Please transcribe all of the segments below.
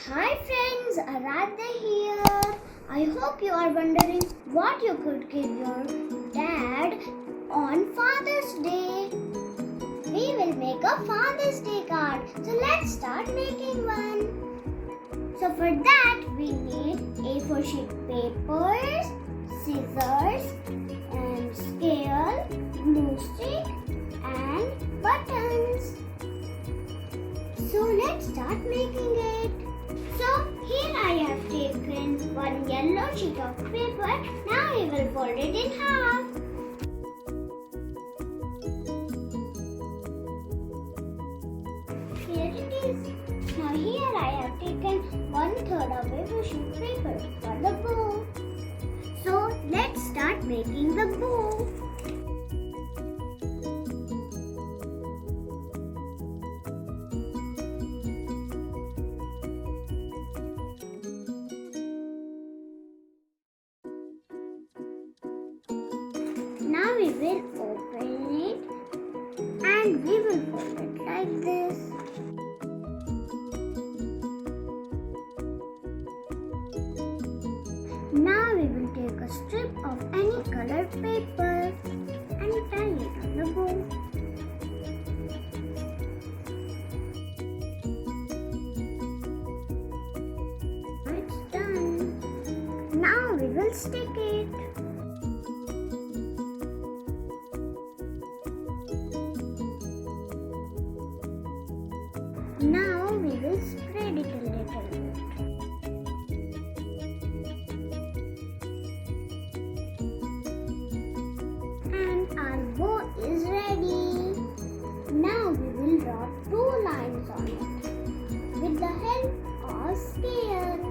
Hi friends, Aradhya here. I hope you are wondering what you could give your dad on Father's Day. We will make a Father's Day card. So let's start making one. So for that we need A4 sheet papers, scissors and scale, glue stick and buttons. So let's start making it. So here I have taken one yellow sheet of paper. Now we will fold it in half. Here it is. Now here I have taken 1/3 of paper sheet paper for the bow. So let's start making the bow. Now we will open it and we will fold it like this. Now we will take a strip of any colored paper and tie it on the bow. It's done. Now we will stick it. Now we will spread it a little bit. And our bow is ready. Now we will draw 2 lines on it with the help of scale.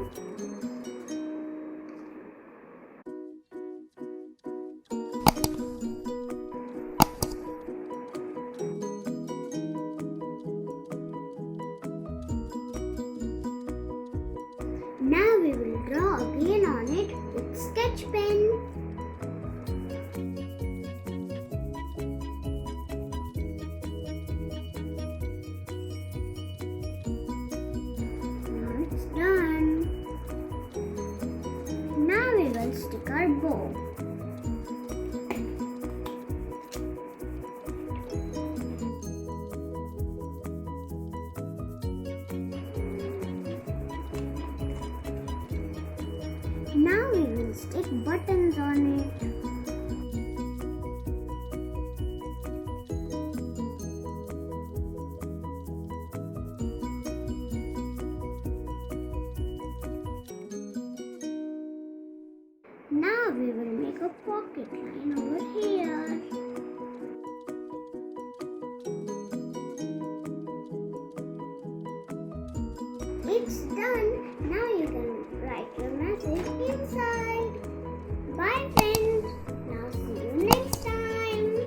Now we will draw again on it with sketch pen. Now it's done. Now we will stick our bow. Now we will stick buttons on it. Now we will make a pocket line over here. It's done. Now you can